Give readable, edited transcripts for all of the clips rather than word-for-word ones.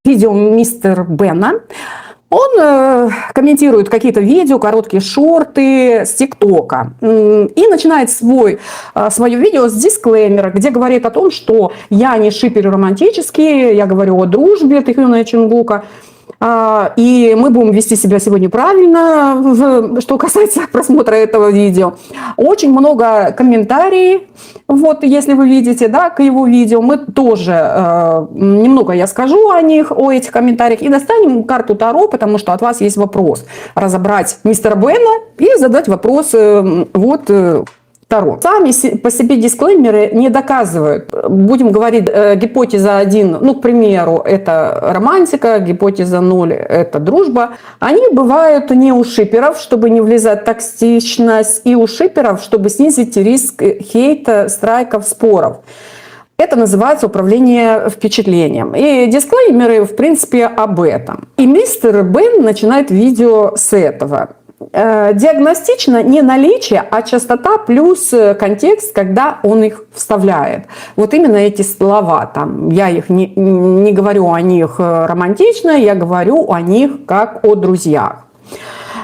видео мистер Бена. Он комментирует какие-то видео, короткие шорты с ТикТока. И начинает свое видео с дисклеймера, где говорит о том, что я не шиперю романтический, я говорю о дружбе Тэхёна Чонгука. И мы будем вести себя сегодня правильно, что касается просмотра этого видео. Очень много комментариев, вот если вы видите, да, к его видео. Мы тоже, немного я скажу о них, о этих комментариях. И достанем карту Таро, потому что от вас есть вопрос. Разобрать мистера Бена и задать вопрос вот Таро. Сами по себе дисклеймеры не доказывают. Будем говорить, гипотеза 1, ну, к примеру, это романтика, гипотеза 0 – это дружба. Они бывают не у шиперов, чтобы не влезать в токсичность, и у шиперов, чтобы снизить риск хейта, страйков, споров. Это называется управление впечатлением. И дисклеймеры, в принципе, об этом. И мистер Бен начинает видео с этого. Диагностично не наличие, а частота плюс контекст, когда он их вставляет. Вот именно эти слова. Там, я их не говорю о них романтично, я говорю о них как о друзьях.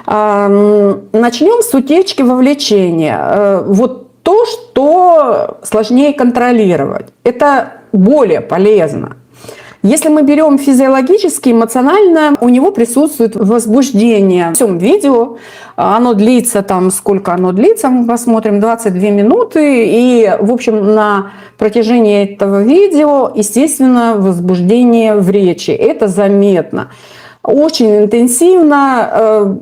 Начнем с утечки вовлечения. Вот то, что сложнее контролировать. Это более полезно. Если мы берем физиологически, эмоционально, у него присутствует возбуждение. В всем видео оно длится, там сколько оно длится, мы посмотрим, 22 минуты. И, в общем, на протяжении этого видео, естественно, возбуждение в речи. Это заметно. Очень интенсивно.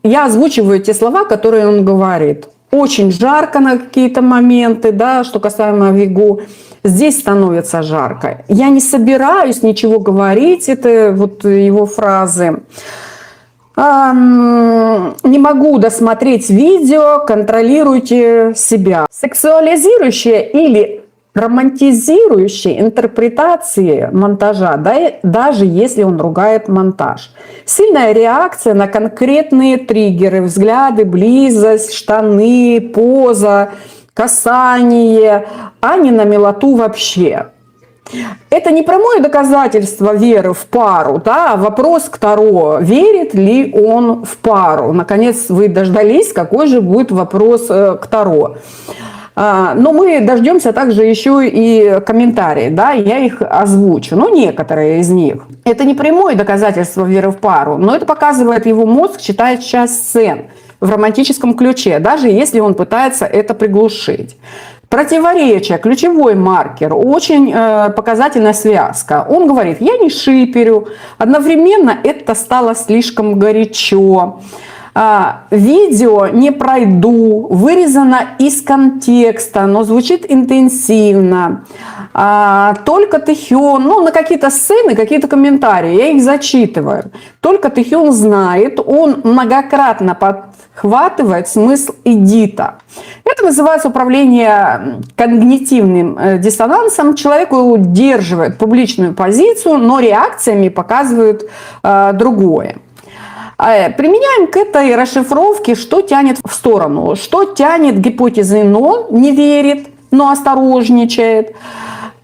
Я озвучиваю те слова, которые он говорит. Очень жарко на какие-то моменты, да, что касаемо Вигу. Здесь становится жарко. Я не собираюсь ничего говорить, это вот его фразы. Не могу досмотреть видео, контролируйте себя. Сексуализирующая или романтизирующая интерпретации монтажа, да, даже если он ругает монтаж. Сильная реакция на конкретные триггеры, взгляды, близость, штаны, поза, касание, а не на милоту вообще. Это не прямое доказательство веры в пару, да? Вопрос к Таро, верит ли он в пару. Наконец вы дождались, какой же будет вопрос к Таро. Но мы дождемся также еще и комментарии, да, я их озвучу, ну, некоторые из них. Это не прямое доказательство веры в пару, но это показывает, его мозг читает часть сцен в романтическом ключе, даже если он пытается это приглушить. Противоречие, ключевой маркер, очень показательная связка. Он говорит, я не шиперю, одновременно это стало слишком горячо. Видео не пройду, вырезано из контекста, но звучит интенсивно. Только Тэхён, ну, на какие-то сцены, какие-то комментарии, я их зачитываю. Только Тэхён знает, он многократно подхватывает смысл эдита. Это называется управление когнитивным диссонансом. Человек удерживает публичную позицию, но реакциями показывает другое. Применяем к этой расшифровке, что тянет в сторону, что тянет гипотезы «но», не верит, но осторожничает.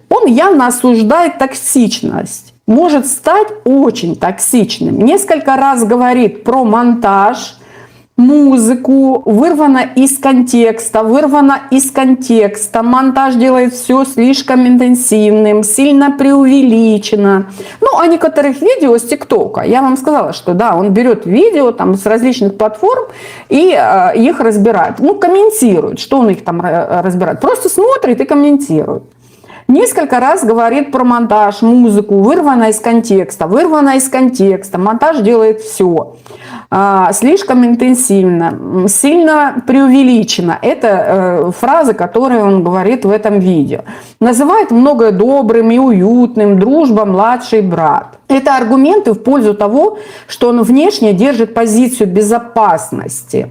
Он явно осуждает токсичность, может стать очень токсичным. Несколько раз говорит про монтаж, музыку, вырвано из контекста, монтаж делает все слишком интенсивным, сильно преувеличено. Ну, о некоторых видео с ТикТока я вам сказала, что да, он берет видео там с различных платформ и их разбирает. Ну, комментирует, что он их там разбирает. Просто смотрит и комментирует. Несколько раз говорит про монтаж, музыку, вырвано из контекста, монтаж делает все. Слишком интенсивно, сильно преувеличено. Это фразы, которые он говорит в этом видео. Называет многое добрым и уютным, дружба, младший брат. Это аргументы в пользу того, что он внешне держит позицию безопасности.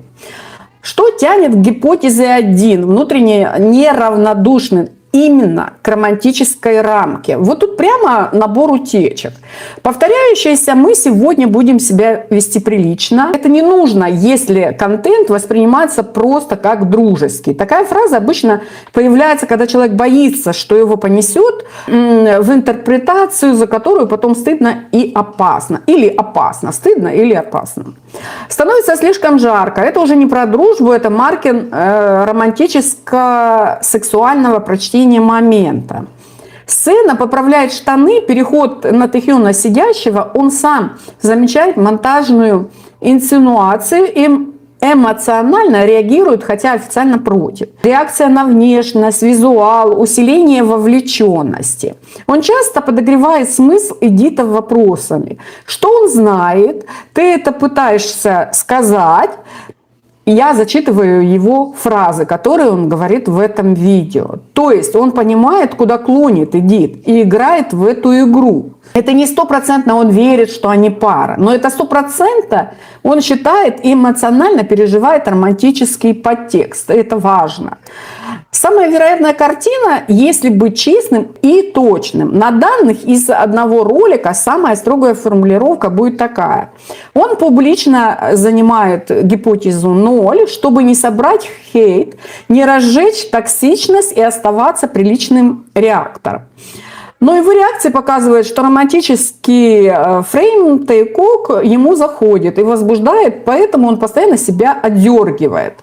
Что тянет к гипотезе 1, внутренне неравнодушный именно к романтической рамке. Вот тут прямо набор утечек. Повторяющаяся: мы сегодня будем себя вести прилично. Это не нужно, если контент воспринимается просто как дружеский. Такая фраза обычно появляется, когда человек боится, что его понесет в интерпретацию, за которую потом стыдно и опасно. Или опасно. Стыдно или опасно. Становится слишком жарко. Это уже не про дружбу, это маркер романтическо-сексуального прочтения момента. Сцена поправляет штаны, переход на Тэхёна сидящего, он сам замечает монтажную инсинуацию и эмоционально реагирует, хотя официально против. Реакция на внешность, визуал, усиление вовлеченности. Он часто подогревает смысл эдитов вопросами. Что он знает? Ты это пытаешься сказать. Я зачитываю его фразы, которые он говорит в этом видео. То есть он понимает, куда клонит эдит, и играет в эту игру. Это не 100% он верит, что они пара, но это 100% он считает и эмоционально переживает романтический подтекст. Это важно. Самая вероятная картина, если быть честным и точным. На данных из одного ролика самая строгая формулировка будет такая. Он публично занимает гипотезу 0, чтобы не собрать хейт, не разжечь токсичность и оставаться приличным реактором. Но его реакция показывает, что романтический фрейм Тэйкок ему заходит и возбуждает, поэтому он постоянно себя отдергивает.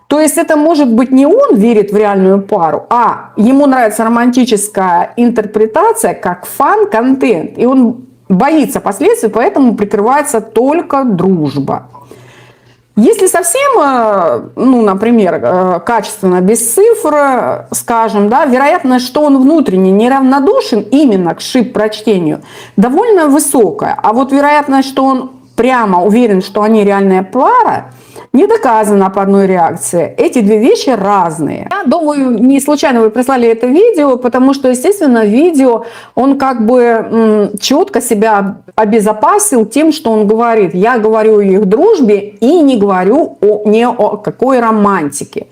То есть это может быть не он верит в реальную пару, а ему нравится романтическая интерпретация как фан-контент. И он боится последствий, поэтому прикрывается только дружба. Если совсем, ну, например, качественно, без цифр, скажем, да, вероятность, что он внутренне неравнодушен именно к шип-прочтению, довольно высокая. А вот вероятность, что он прямо уверен, что они реальная пара, не доказано по одной реакции. Эти две вещи разные. Я думаю, не случайно вы прислали это видео, потому что, естественно, видео, он как бы четко себя обезопасил тем, что он говорит. Я говорю о их дружбе и не говорю ни о какой романтике.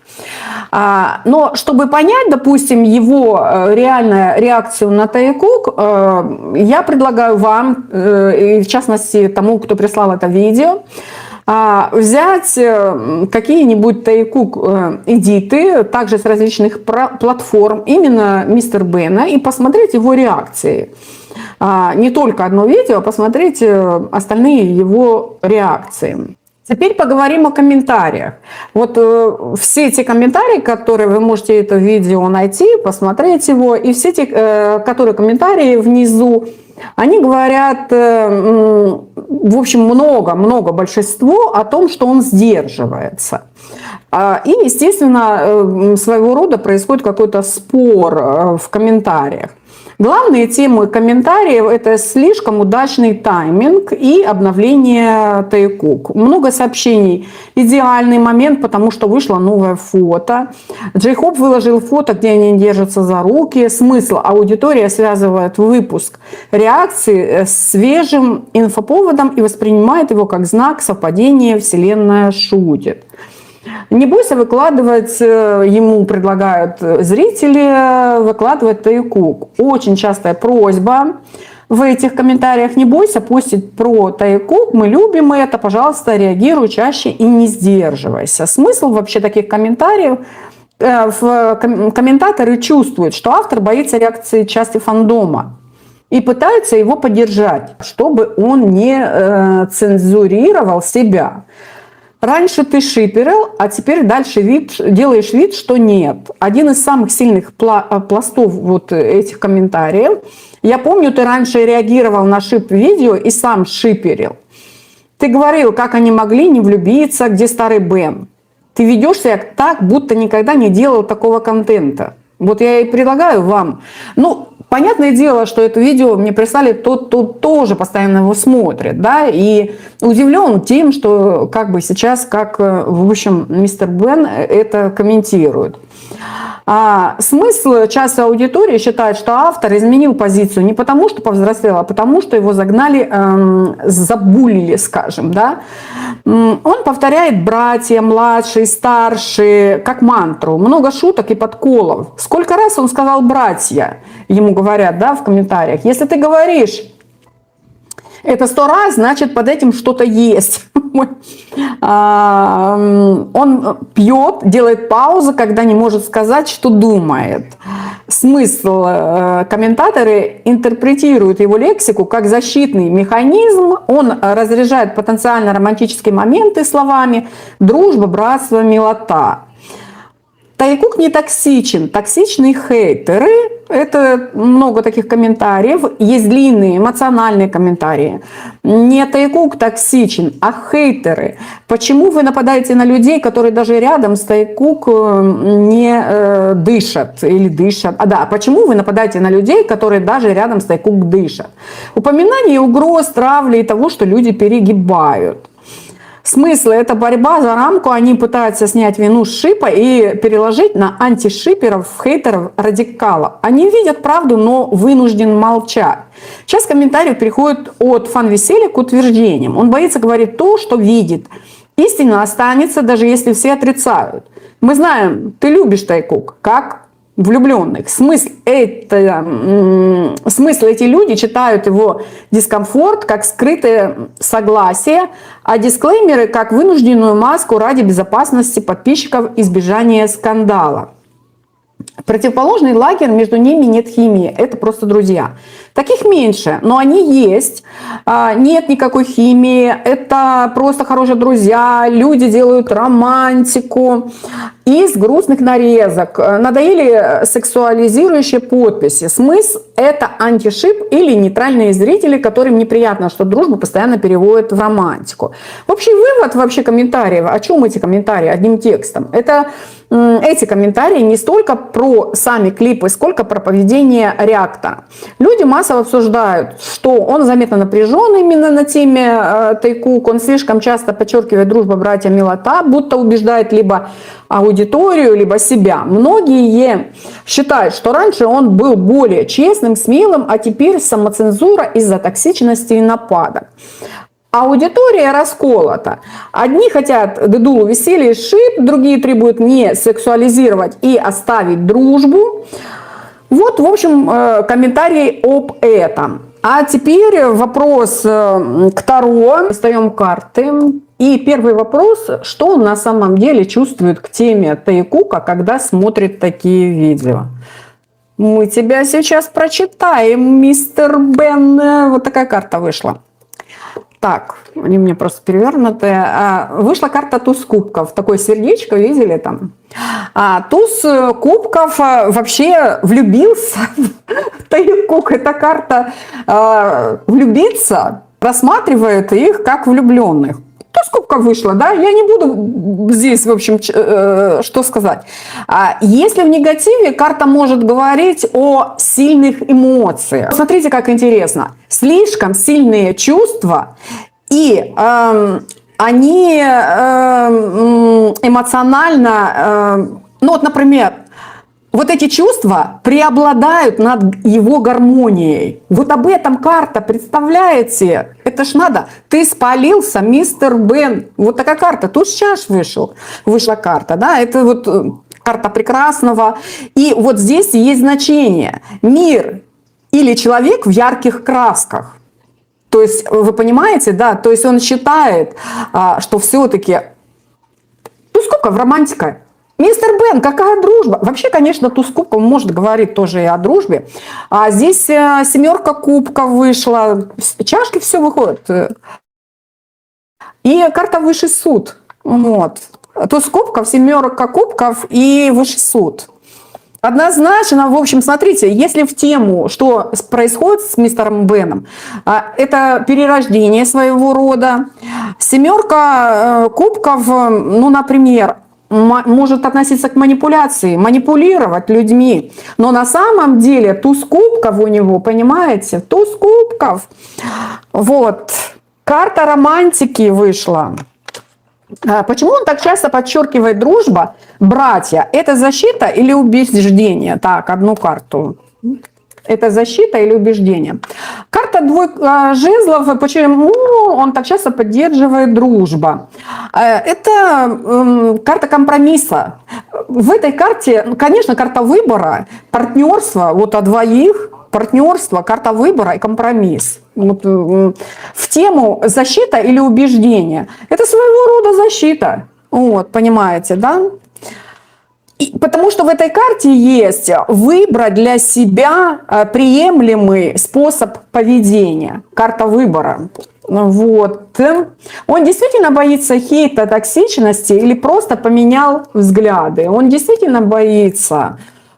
Но чтобы понять, допустим, его реальную реакцию на Тэйкок, я предлагаю вам, и в частности тому, кто прислал это видео, взять какие-нибудь Тэйкок эдиты, также с различных платформ, именно Мистер Бена, и посмотреть его реакции. Не только одно видео, а посмотреть остальные его реакции. Теперь поговорим о комментариях. Вот все эти комментарии, которые вы можете это видео найти, посмотреть его, и все эти, которые комментарии внизу, они говорят, в общем, много большинство о том, что он сдерживается. И, естественно, своего рода происходит какой-то спор в комментариях. Главные темы комментариев – это слишком удачный тайминг и обновление Тэйкок. Много сообщений. Идеальный момент, потому что вышло новое фото. Джей-Хоп выложил фото, где они держатся за руки. Смысл: аудитория связывает выпуск реакции с свежим инфоповодом и воспринимает его как знак совпадения, вселенная шутит. Не бойся выкладывать, ему предлагают зрители выкладывать Тэйкок. Очень частая просьба в этих комментариях: не бойся постить про Тэйкок, мы любим это, пожалуйста, реагируй чаще и не сдерживайся. Смысл вообще таких комментариев: комментаторы чувствуют, что автор боится реакции части фандома и пытаются его поддержать, чтобы он не цензурировал себя. Раньше ты шиперил, а теперь дальше делаешь вид, что нет. Один из самых сильных пластов вот этих комментариев. Я помню, ты раньше реагировал на шип-видео и сам шиперил. Ты говорил, как они могли не влюбиться, где старый Бен. Ты ведешь себя так, будто никогда не делал такого контента. Вот я и предлагаю вам. Ну, понятное дело, что это видео мне прислали, тот тоже постоянно его смотрит, да, и удивлен тем, что как бы сейчас, как, в общем, Мистер Бен это комментирует. Смысл часто аудитории считает, что автор изменил позицию не потому, что повзрослел, а потому, что его загнали, забулили, скажем. Да? Он повторяет братья, младшие, старшие, как мантру. Много шуток и подколов. Сколько раз он сказал братья, ему говорят, да, в комментариях. Если ты говоришь это 100 раз, значит, под этим что-то есть. Он пьет, делает паузу, когда не может сказать, что думает. Смысл. Комментаторы интерпретируют его лексику как защитный механизм. Он разряжает потенциально романтические моменты словами «дружба, братство, милота». Тайкук не токсичен, токсичные хейтеры. Это много таких комментариев. Есть длинные эмоциональные комментарии. Не Тайкук токсичен, а хейтеры. Почему вы нападаете на людей, которые даже рядом с Тайкук не дышат? Или дышат? Почему вы нападаете на людей, которые даже рядом с Тайкук дышат? Упоминание угроз, травли и того, что люди перегибают. Смысл – это борьба за рамку, они пытаются снять вину с шипа и переложить на антишиперов, хейтеров, радикалов. Они видят правду, но вынужден молчать. Сейчас комментарий переходит от фан-веселья к утверждениям. Он боится говорить то, что видит. Истина останется, даже если все отрицают. Мы знаем, ты любишь Тайкук, как влюбленных. Смысл эти люди читают его дискомфорт как скрытое согласие, а дисклеймеры как вынужденную маску ради безопасности подписчиков, избежания скандала. Противоположный лагерь, между ними нет химии, это просто друзья. Таких меньше, но они есть. Нет никакой химии, это просто хорошие друзья, люди делают романтику. Из грустных нарезок надоели сексуализирующие подписи. Смысл – это антишип или нейтральные зрители, которым неприятно, что дружбу постоянно переводят в романтику. Общий вывод вообще комментариев, о чем эти комментарии одним текстом? Это эти комментарии не столько про сами клипы, сколько про поведение реактора. Люди массово обсуждают, что он заметно напряжен именно на теме Тайкук, он слишком часто подчеркивает дружба, братья, милота, будто убеждает либо аудиторию, либо себя. Многие считают, что раньше он был более честным, смелым, а теперь самоцензура из-за токсичности и нападок. Аудитория расколота. Одни хотят Дедулу веселье и шип, другие требуют не сексуализировать и оставить дружбу. Вот, в общем, комментарий об этом. А теперь вопрос к Таро. Достаем карты. И первый вопрос, что он на самом деле чувствует к теме Тайкука, когда смотрит такие видео? Мы тебя сейчас прочитаем, мистер Бен. Вот такая карта вышла. Так, они мне просто перевернуты. Вышла карта туз кубков. Такое сердечко, видели там? Туз кубков вообще влюбился в Тайкук. Эта карта влюбиться, рассматривает их как влюбленных. Туз кубков вышла, да? Я не буду здесь, в общем, что сказать. Если в негативе, карта может говорить о сильных эмоциях. Смотрите, как интересно. Слишком сильные чувства, и они эмоционально, ну вот, например, вот эти чувства преобладают над его гармонией. Вот об этом карта, представляете? Это ж надо. Ты спалился, мистер Бен. Вот такая карта. Тут сейчас вышла карта, да? Это вот карта прекрасного. И вот здесь есть значение. Мир или человек в ярких красках. То есть, вы понимаете, да? То есть он считает, что все-таки, ну сколько в романтика? Мистер Бен, какая дружба? Вообще, конечно, туз кубков может говорить тоже и о дружбе. А здесь семерка кубков вышла. Чашки все выходят. И карта высший суд. Вот. Туз кубков, семерка кубков и высший суд. Однозначно, в общем, смотрите, если в тему, что происходит с мистером Беном, это перерождение своего рода. Семерка кубков, ну, например, может относиться к манипуляции, манипулировать людьми. Но на самом деле туз кубков у него, понимаете, туз кубков. Вот. Карта романтики вышла. Почему он так часто подчеркивает дружба, братья? Это защита или убеждение? Так, одну карту. Это защита или убеждение? Карта двойка жезлов. Почему он так часто поддерживает дружба? Это карта компромисса. В этой карте, конечно, карта выбора, партнерства, вот о двоих, партнерство, карта выбора и компромисс. Вот, в тему защита или убеждение. Это своего рода защита. Вот, понимаете, да? Потому что в этой карте есть выбрать для себя приемлемый способ поведения. Карта выбора. Вот. Он действительно боится хейта, токсичности или просто поменял взгляды. Он действительно боится.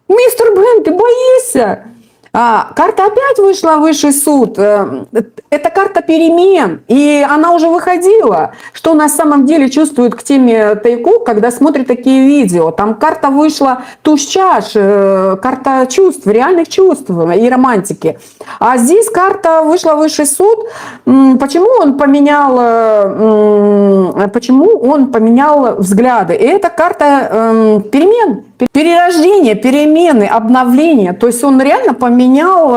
Мистер Бен, ты боишься? Карта опять вышла, высший суд. Это карта перемен, и она уже выходила. Что на самом деле чувствует к теме тайку, когда смотрит такие видео. Там карта вышла туз чаш, карта чувств, реальных чувств и романтики. А здесь карта вышла, высший суд. Почему он поменял взгляды? И это карта перемен. Перерождение, перемены, обновление. То есть он реально поменял,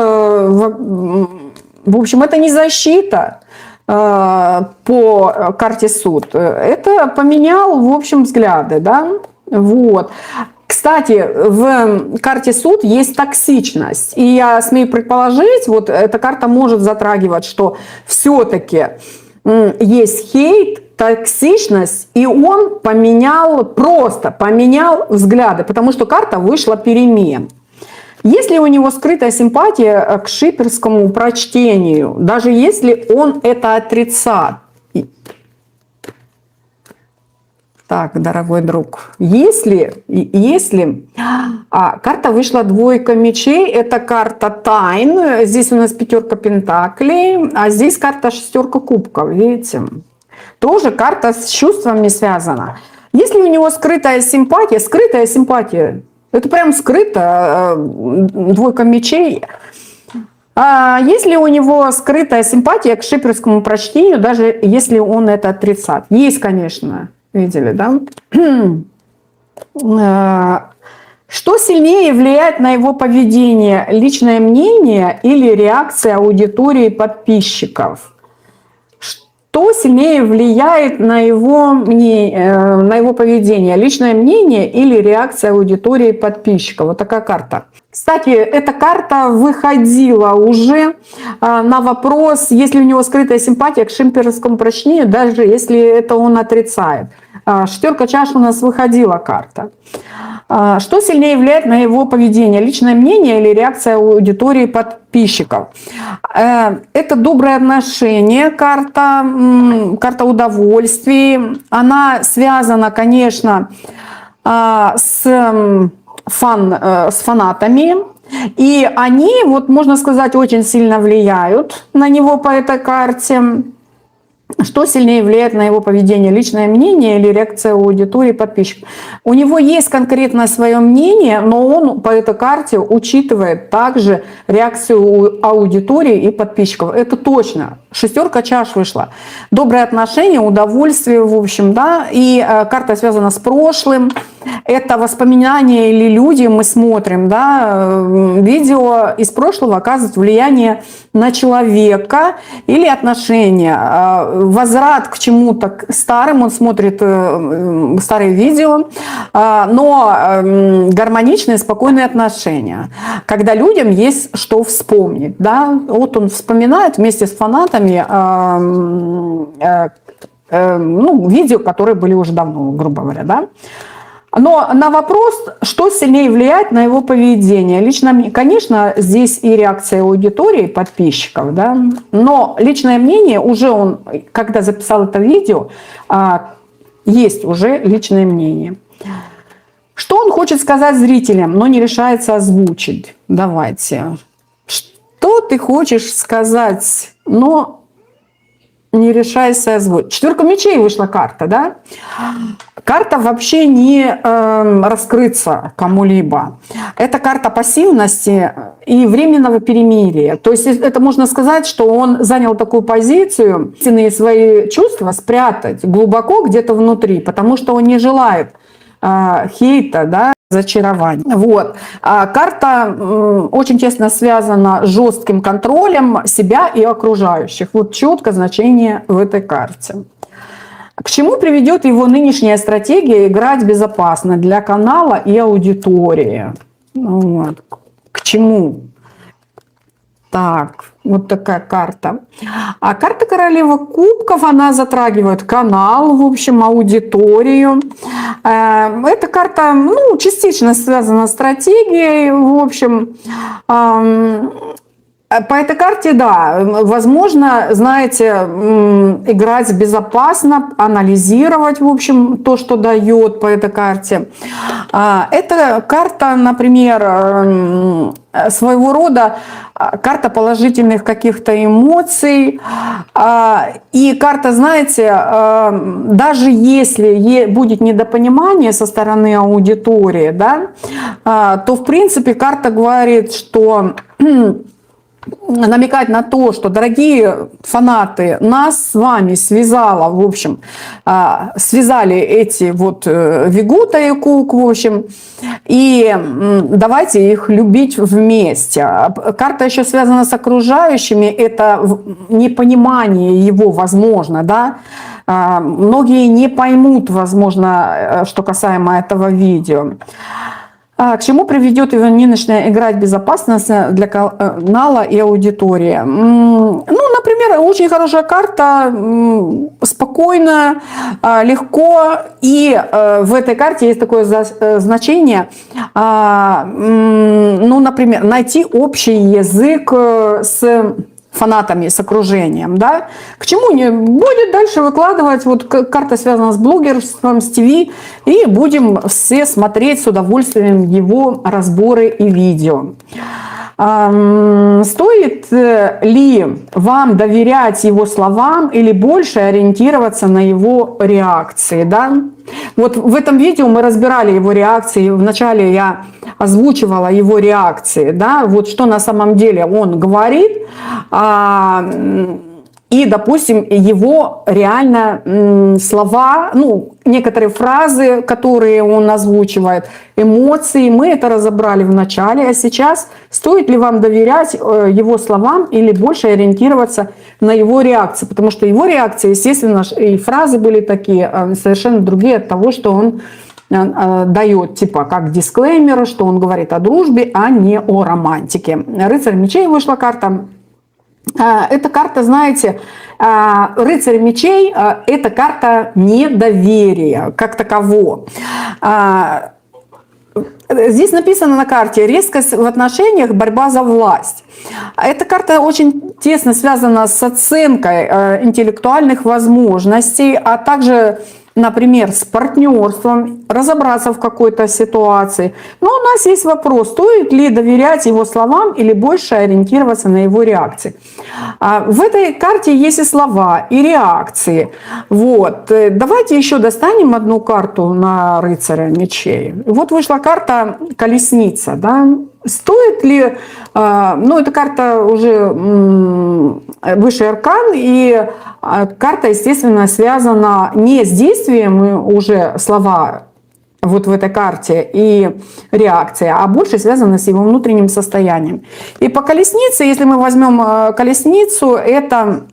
в общем, это не защита по карте суд. Это поменял, в общем, взгляды, да? Вот. Кстати, в карте суд есть токсичность. И я смею предположить, вот эта карта может затрагивать, что все-таки есть хейт, токсичность, и он просто поменял взгляды, потому что карта вышла перемен. Если у него скрытая симпатия к шиперскому прочтению, даже если он это отрицает. Так, дорогой друг, если карта вышла двойка мечей, это карта тайн, здесь у нас пятерка пентаклей, а здесь карта шестерка кубков, видите? Тоже карта с чувствами связана. Если у него скрытая симпатия, это прям скрыто, двойка мечей. Если у него скрытая симпатия к шиперскому прочтению, даже если он это отрицает. Есть, конечно, видели, да? Что сильнее влияет на его поведение? Личное мнение или реакция аудитории подписчиков? Что сильнее влияет на его поведение? Личное мнение или реакция аудитории подписчиков? Вот такая карта. Кстати, эта карта выходила уже на вопрос, если у него скрытая симпатия к шиперскому прочтению, даже если это он отрицает. Шестерка чаш у нас выходила карта. Что сильнее влияет на его поведение? Личное мнение или реакция аудитории подписчиков? Это доброе отношение, карта удовольствий. Она связана, конечно, с фанатами. И они, вот можно сказать, очень сильно влияют на него по этой карте. Что сильнее влияет на его поведение? Личное мнение или реакция аудитории подписчиков? У него есть конкретно свое мнение, но он по этой карте учитывает также реакцию аудитории и подписчиков. Это точно. Шестерка чаш вышла. Добрые отношения, удовольствие, в общем, да. И карта связана с прошлым. Это воспоминания или люди, мы смотрим, да, видео из прошлого оказывает влияние на человека или отношения. Возврат к чему-то старым, он смотрит старые видео, но гармоничные, спокойные отношения, когда людям есть что вспомнить, да. Вот он вспоминает вместе с фанатами видео, которые были уже давно, грубо говоря, да. Но на вопрос, что сильнее влияет на его поведение, лично, конечно, здесь и реакция аудитории, подписчиков, да, но личное мнение уже он, когда записал это видео, есть уже личное мнение. Что он хочет сказать зрителям, но не решается озвучить? Давайте. Что ты хочешь сказать, но не решайся озвучить? Четверка мечей вышла карта, да? Карта вообще не раскрыться кому-либо. Это карта пассивности и временного перемирия. То есть это можно сказать, что он занял такую позицию, истинные свои чувства спрятать глубоко где-то внутри, потому что он не желает хейта, да, разочарования. Вот. Карта очень тесно связана с жестким контролем себя и окружающих. Вот четко значение в этой карте. К чему приведет его нынешняя стратегия играть безопасно для канала и аудитории? Вот. К чему? Так, вот такая карта. А карта королева кубков, она затрагивает канал, в общем, аудиторию. Эта карта, ну, частично связана с стратегией, в общем. По этой карте, да, возможно, знаете, играть безопасно, анализировать, в общем, то, что дает по этой карте. Эта карта, например, своего рода карта положительных каких-то эмоций. И карта, знаете, даже если будет недопонимание со стороны аудитории, да, то, в принципе, карта говорит, что намекать на то, что, дорогие фанаты, нас с вами связала, в общем, связали эти вот Вигута и Кук, в общем, и давайте их любить вместе. Карта еще связана с окружающими, это непонимание его, возможно, да, многие не поймут, возможно, что касаемо этого видео. К чему приведет его нынешняя играть безопасность для канала и аудитории? Ну, например, очень хорошая карта, спокойно, легко. И в этой карте есть такое значение, ну, например, найти общий язык с фанатами, с окружением, да, к чему не будет дальше выкладывать, вот карта связана с блогерством, с ТВ, и будем все смотреть с удовольствием его разборы и видео. Стоит ли вам доверять его словам или больше ориентироваться на его реакции, да? Вот в этом видео мы разбирали его реакции, вначале я озвучивала его реакции, да, вот что на самом деле он говорит, и, допустим, его реально слова, ну, некоторые фразы, которые он озвучивает, эмоции, мы это разобрали в начале, а сейчас стоит ли вам доверять его словам или больше ориентироваться на его реакции, потому что его реакции, естественно, и фразы были такие совершенно другие от того, что он дает, типа как дисклеймер, что он говорит о дружбе, а не о романтике. Рыцарь мечей вышла карта. Эта карта, знаете, рыцарь мечей – это карта недоверия как такового. Здесь написано на карте «резкость в отношениях, борьба за власть». Эта карта очень тесно связана с оценкой интеллектуальных возможностей, а также, например, с партнерством, разобраться в какой-то ситуации. Но у нас есть вопрос, стоит ли доверять его словам или больше ориентироваться на его реакции. В этой карте есть и слова, и реакции. Вот. Давайте еще достанем одну карту на рыцаря мечей. Вот вышла карта колесница. Да? Стоит ли, ну, эта карта уже высший аркан, и карта, естественно, связана не с действием, уже слова вот в этой карте и реакция, а больше связана с его внутренним состоянием. И по колеснице, если мы возьмем колесницу, это...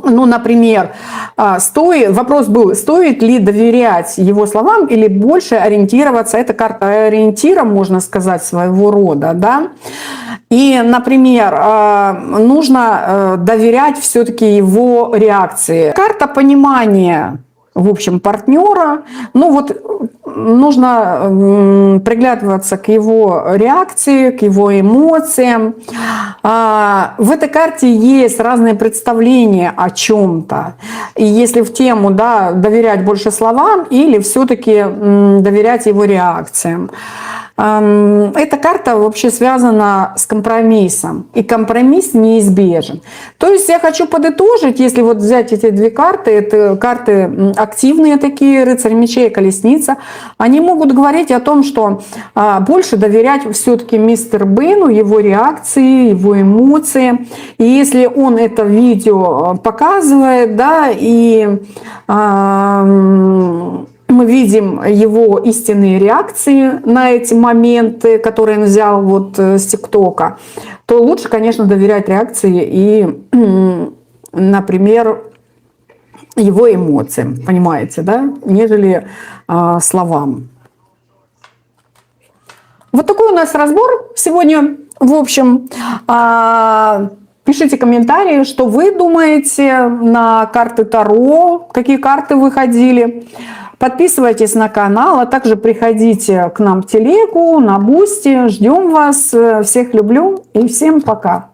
Ну, например, вопрос был, стоит ли доверять его словам или больше ориентироваться, это карта ориентира, можно сказать, своего рода, да. И, например, нужно доверять все-таки его реакции. Карта понимания, в общем, партнера, ну вот нужно приглядываться к его реакции, к его эмоциям. В этой карте есть разные представления о чем-то. И если в тему, да, доверять больше словам или все-таки доверять его реакциям. эта карта вообще связана с компромиссом, и компромисс неизбежен. То есть я хочу подытожить, если вот взять эти две карты, это карты активные такие, рыцарь мечей и колесница, они могут говорить о том, что больше доверять все-таки мистеру Бену, его реакции, его эмоции. И если он это видео показывает, да, и мы видим его истинные реакции на эти моменты, которые он взял вот с ТикТока, то лучше, конечно, доверять реакции и, например, его эмоциям, понимаете, да, нежели словам. Вот такой у нас разбор сегодня. В общем, пишите комментарии, что вы думаете на карты Таро, какие карты выходили. Подписывайтесь на канал, а также приходите к нам в телегу, на Бусти. Ждем вас. Всех люблю и всем пока.